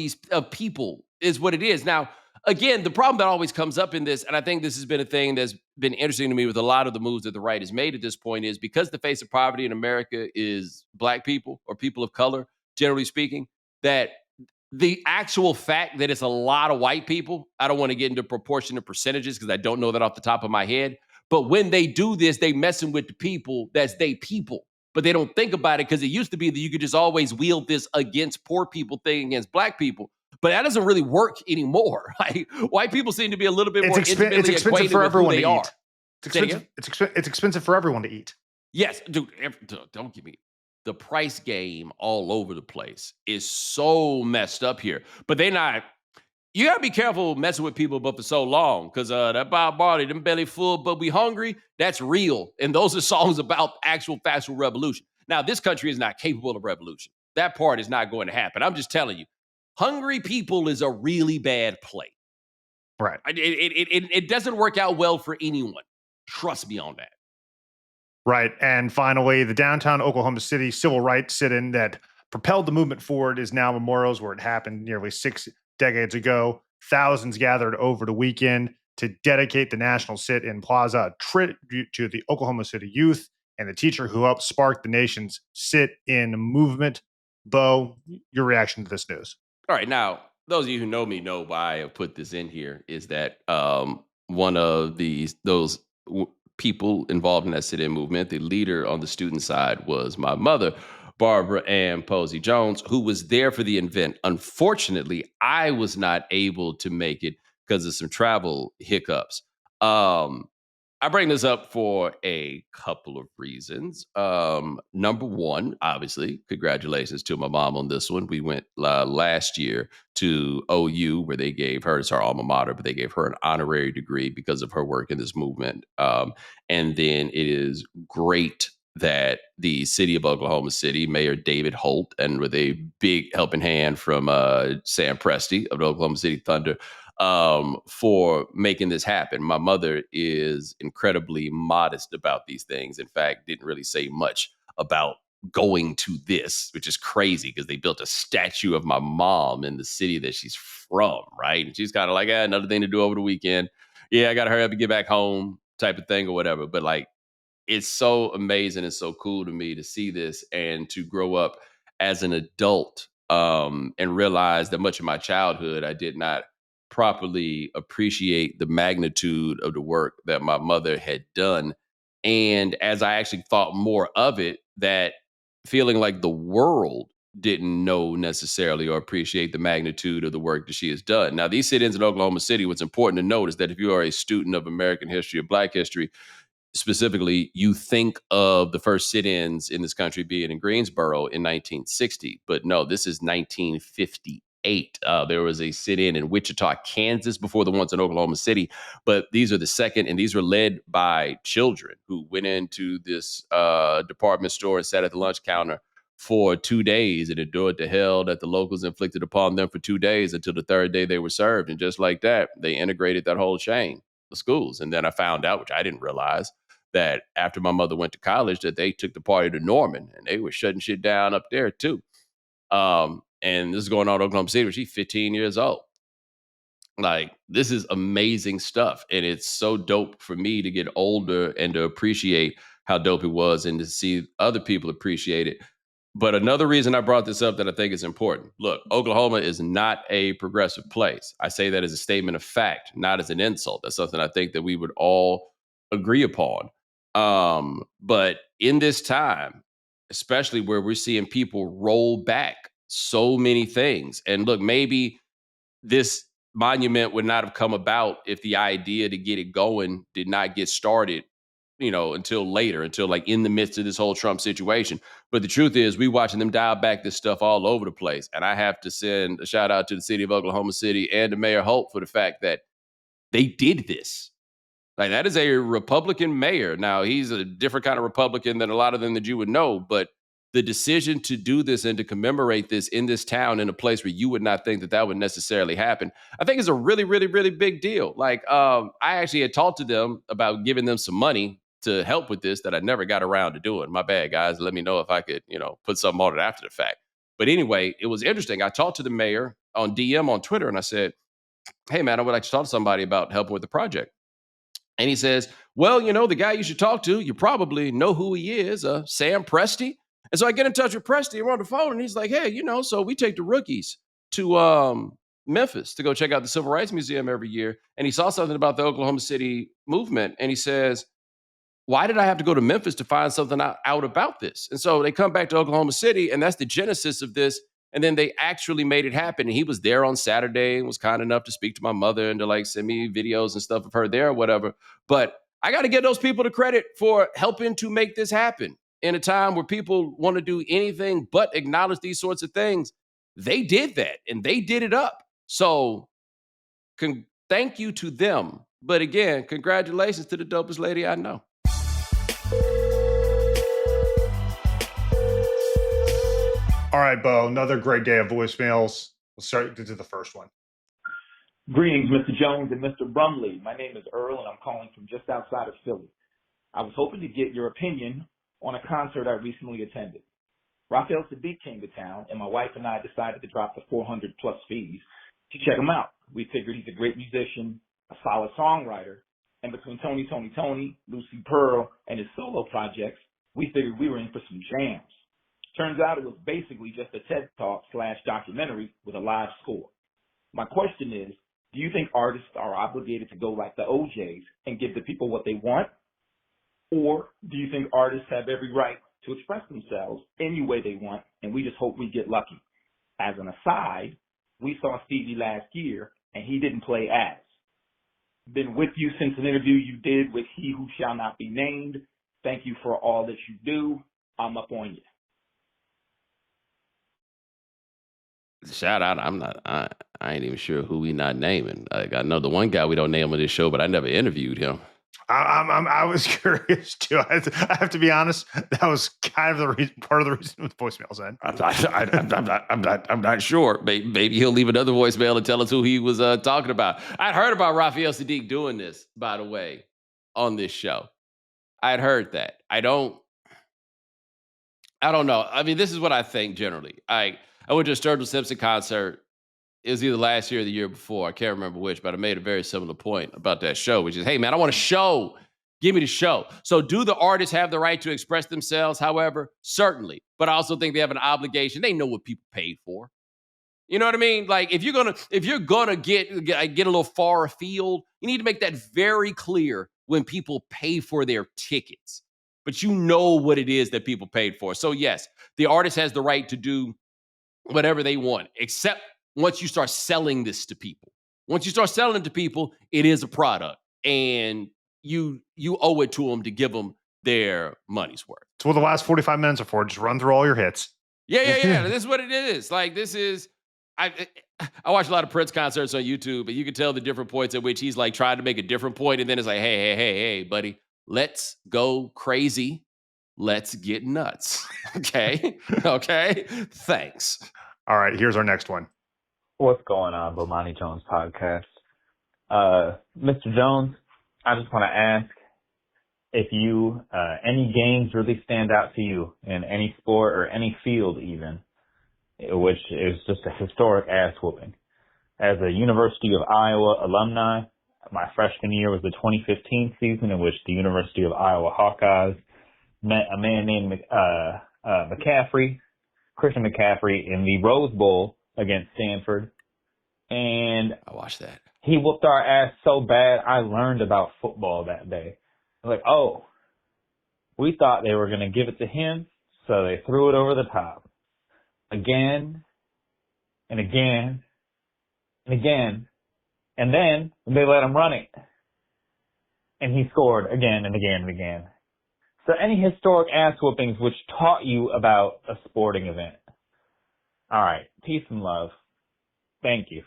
people is what it is. Now, again, the problem that always comes up in this, and I think this has been a thing that's been interesting to me with a lot of the moves that the right has made at this point, is because the face of poverty in America is black people or people of color, generally speaking, that the actual fact that it's a lot of white people, I don't want to get into proportionate percentages because I don't know that off the top of my head. But when they do this, they messing with the people that's they people. But they don't think about it because it used to be that you could just always wield this against poor people thing against black people. But that doesn't really work anymore. Like, white people seem to be a little bit more intimately acquainted with who they are. It's expensive for everyone to eat. Yes, dude, don't give me. The price game all over the place is so messed up here. But you gotta be careful messing with people but for so long, because that Bob Marley, them belly full but we hungry, that's real. And those are songs about actual factual revolution. Now, this country is not capable of revolution. That part is not going to happen. I'm just telling you, hungry people is a really bad play. Right. It doesn't work out well for anyone. Trust me on that. Right. And finally, the downtown Oklahoma City civil rights sit-in that propelled the movement forward is now memorials where it happened nearly 6 decades ago. Thousands gathered over the weekend to dedicate the National Sit-in Plaza a tribute to the Oklahoma City youth and the teacher who helped spark the nation's sit-in movement. Bo, your reaction to this news? All right. Now, those of you who know me know why I have put this in here is that one of those people involved in that sit-in movement, the leader on the student side, was my mother, Barbara Ann Posey Jones, who was there for the event. Unfortunately, I was not able to make it because of some travel hiccups. I bring this up for a couple of reasons. Number one, obviously, congratulations to my mom on this one. We went last year to OU, where they gave her, it's her alma mater, but they gave her an honorary degree because of her work in this movement. And then it is great that the city of Oklahoma City, Mayor David Holt, and with a big helping hand from Sam Presti of the Oklahoma City Thunder, for making this happen. My mother is incredibly modest about these things. In fact, didn't really say much about going to this, which is crazy because they built a statue of my mom in the city that she's from, right? And she's kind of like, another thing to do over the weekend. Yeah, I got to hurry up and get back home type of thing or whatever. But like, it's so amazing and so cool to me to see this and to grow up as an adult and realize that much of my childhood, I did not properly appreciate the magnitude of the work that my mother had done. And as I actually thought more of it, that feeling like the world didn't know necessarily or appreciate the magnitude of the work that she has done. Now, these sit-ins in Oklahoma City, what's important to note is that if you are a student of American history or Black history, specifically, you think of the first sit-ins in this country being in Greensboro in 1960, but no, this is 1958. There was a sit-in in Wichita, Kansas, before the ones in Oklahoma City, but these are the second, and these were led by children who went into this department store and sat at the lunch counter for 2 days and endured the hell that the locals inflicted upon them for 2 days until the third day they were served. And just like that, they integrated that whole chain of schools. And then I found out, which I didn't realize, that after my mother went to college, that they took the party to Norman and they were shutting shit down up there too. And this is going on in Oklahoma City, where she's 15 years old. Like, this is amazing stuff. And it's so dope for me to get older and to appreciate how dope it was and to see other people appreciate it. But another reason I brought this up that I think is important. Look, Oklahoma is not a progressive place. I say that as a statement of fact, not as an insult. That's something I think that we would all agree upon. But in this time, especially where we're seeing people roll back so many things. And look, maybe this monument would not have come about if the idea to get it going did not get started, until later, until like in the midst of this whole Trump situation. But the truth is, we watching them dial back this stuff all over the place. And I have to send a shout out to the city of Oklahoma City and to Mayor Holt for the fact that they did this. Like, that is a Republican mayor. Now, he's a different kind of Republican than a lot of them that you would know, but the decision to do this and to commemorate this in this town, in a place where you would not think that that would necessarily happen, I think is a really, really, really big deal. Like, I actually had talked to them about giving them some money to help with this that I never got around to doing. My bad, guys. Let me know if I could, put something on it after the fact. But anyway, it was interesting. I talked to the mayor on DM on Twitter and I said, hey, man, I would like to talk to somebody about helping with the project. And he says, well, the guy you should talk to, you probably know who he is, Sam Presti. And so I get in touch with Presti and we're on the phone and he's like, hey, so we take the rookies to Memphis to go check out the Civil Rights Museum every year. And he saw something about the Oklahoma City movement. And he says, why did I have to go to Memphis to find something out about this? And so they come back to Oklahoma City, and that's the genesis of this. And then they actually made it happen. And he was there on Saturday and was kind enough to speak to my mother and to like send me videos and stuff of her there or whatever. But I got to give those people the credit for helping to make this happen in a time where people want to do anything but acknowledge these sorts of things. They did that and they did it up. So thank you to them. But again, congratulations to the dopest lady I know. All right, Bo, another great day of voicemails. We'll start to the first one. Greetings, Mr. Jones and Mr. Brumley. My name is Earl, and I'm calling from just outside of Philly. I was hoping to get your opinion on a concert I recently attended. Raphael Sadiq came to town, and my wife and I decided to drop the 400-plus fees to check him out. We figured he's a great musician, a solid songwriter, and between Tony, Lucy Pearl, and his solo projects, we figured we were in for some jams. Turns out it was basically just a TED Talk / documentary with a live score. My question is, do you think artists are obligated to go like the OJs and give the people what they want? Or do you think artists have every right to express themselves any way they want, and we just hope we get lucky? As an aside, we saw Stevie last year, and he didn't play ass. Been with you since an interview you did with He Who Shall Not Be Named. Thank you for all that you do. I'm up on you. Shout out. I ain't even sure who we not naming. Like, I know the one guy we don't name on this show, but I never interviewed him. I was curious too. I have to be honest. That was kind of the reason, part of the reason with the voicemails. I'm not sure. Maybe he'll leave another voicemail and tell us who he was talking about. I'd heard about Raphael Sadiq doing this, by the way, on this show. I'd heard that. I don't know. I mean, this is what I think generally. I went to a Sturgill Simpson concert. It was either last year or the year before. I can't remember which, but I made a very similar point about that show, which is, hey, man, I want a show. Give me the show. So do the artists have the right to express themselves? However, certainly. But I also think they have an obligation. They know what people paid for. You know what I mean? Like, if you're gonna get a little far afield, you need to make that very clear when people pay for their tickets. But you know what it is that people paid for. So yes, the artist has the right to do whatever they want, except once you start selling this to people. Once you start selling it to people, it is a product. And you owe it to them to give them their money's worth. It's what the last 45 minutes are for. Just run through all your hits. Yeah. This is what it is. Like, this is, I watch a lot of Prince concerts on YouTube, and you can tell the different points at which he's like trying to make a different point, and then it's like, hey, buddy, let's go crazy. Let's get nuts. Okay. Thanks. All right, here's our next one. What's going on, Bomani Jones podcast? Mr. Jones, I just want to ask if you, any games really stand out to you in any sport or any field even, which is just a historic ass whooping. As a University of Iowa alumni, my freshman year was the 2015 season in which the University of Iowa Hawkeyes met a man named Christian McCaffrey, in the Rose Bowl against Stanford. And I watched that. He whooped our ass so bad, I learned about football that day. Like, oh, we thought they were going to give it to him, so they threw it over the top. Again, and again, and again. And then they let him run it. And he scored again and again and again. So any historic ass whoopings which taught you about a sporting event. All right. Peace and love. Thank you.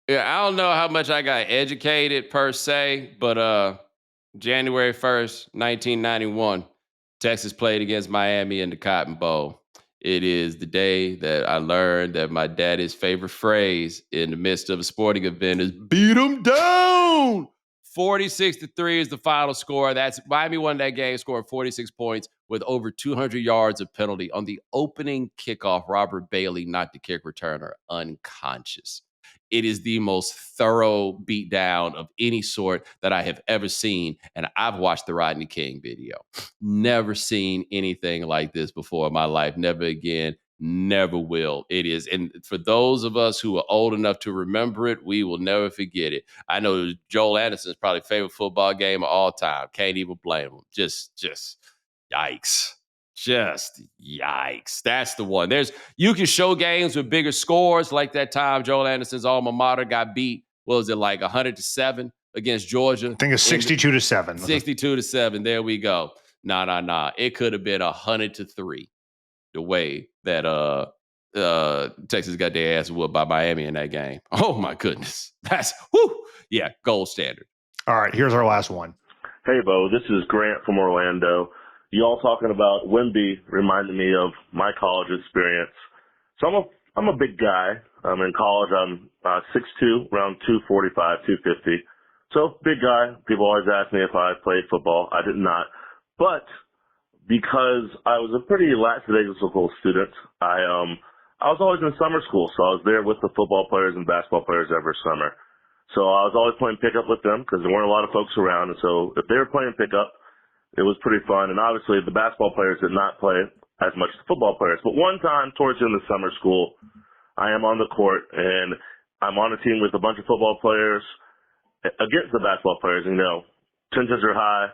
Yeah, I don't know how much I got educated per se, but January 1st, 1991, Texas played against Miami in the Cotton Bowl. It is the day that I learned that my daddy's favorite phrase in the midst of a sporting event is beat them down. 46-3 is the final score. That's Miami won that game, scored 46 points with over 200 yards of penalty. On the opening kickoff, Robert Bailey knocked the kick returner unconscious. It is the most thorough beatdown of any sort that I have ever seen. And I've watched the Rodney King video. Never seen anything like this before in my life. Never again. Never will. It is. And for those of us who are old enough to remember it, we will never forget it. I know Joel Anderson's probably favorite football game of all time. Can't even blame him. Just yikes. Just yikes. That's the one. You can show games with bigger scores, like that time Joel Anderson's alma mater got beat. What was it, like 100-7 against Georgia? I think it's 62-7. 62-7. There we go. Nah. It could have been 100-3. The way that Texas got their ass whooped by Miami in that game. Oh my goodness. That's gold standard. All right, here's our last one. Hey Bo, this is Grant from Orlando. Y'all talking about Wemby reminded me of my college experience. So I'm a big guy. In college, I'm 6'2", around 245, 250. So big guy. People always ask me if I played football. I did not. But because I was a pretty lackadaisical student, I was always in summer school. So I was there with the football players and basketball players every summer. So I was always playing pickup with them because there weren't a lot of folks around. And so if they were playing pickup, it was pretty fun. And obviously the basketball players did not play as much as the football players. But one time towards the end of summer school, I am on the court and I'm on a team with a bunch of football players against the basketball players. You know, tensions are high.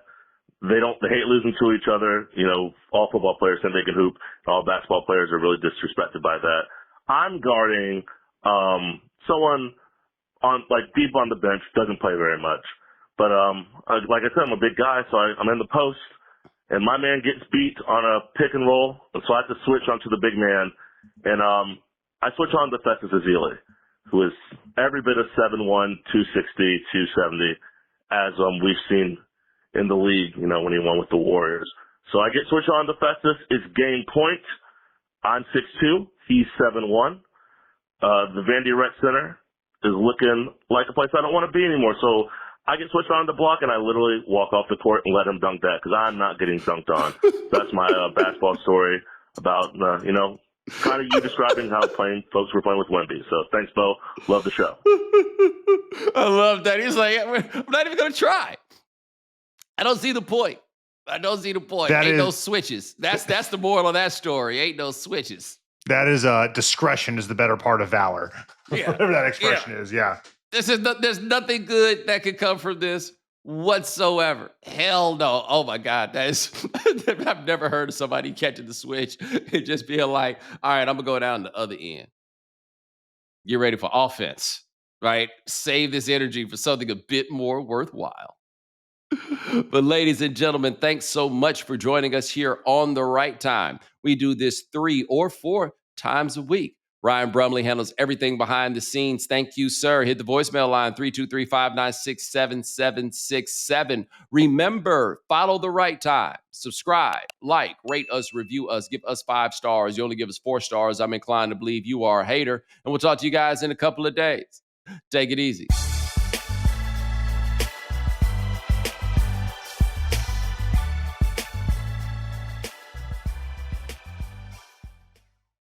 They hate losing to each other. You know, all football players think they can hoop. All basketball players are really disrespected by that. I'm guarding someone on deep on the bench, doesn't play very much. But like I said, I'm a big guy, so I'm in the post, and my man gets beat on a pick and roll, and so I have to switch onto the big man, and I switch on to Festus Ezeli, who is every bit of 7'1", 260, 270, as we've seen in the league, you know, when he won with the Warriors. So I get switched on to Festus. It's game point. I'm 6'2", he's 7'1". The Vandy Rec Center is looking like a place I don't want to be anymore. So I get switched on the block, and I literally walk off the court and let him dunk that because I'm not getting dunked on. That's my basketball story about, kind of you describing how folks were playing with Wemby. So thanks, Bo. Love the show. I love that. He's like, I'm not even going to try. I don't see the point. Ain't no switches. That's the moral of that story. Ain't no switches. That is discretion is the better part of valor. Yeah. Whatever that expression is, yeah. There's nothing good that could come from this whatsoever. Hell no. Oh my God. I've never heard of somebody catching the switch and just being like, all right, I'm gonna go down the other end. Get ready for offense. right? Save this energy for something a bit more worthwhile. But ladies and gentlemen, thanks so much for joining us here on The Right Time. We do this 3 or 4 times a week. Ryan Brumley handles everything behind the scenes. Thank you, sir. Hit the voicemail line 323-596-7767. Remember, follow The Right Time. Subscribe, like, rate us, review us, give us 5 stars. You only give us 4 stars. I'm inclined to believe you are a hater. And we'll talk to you guys in a couple of days. Take it easy.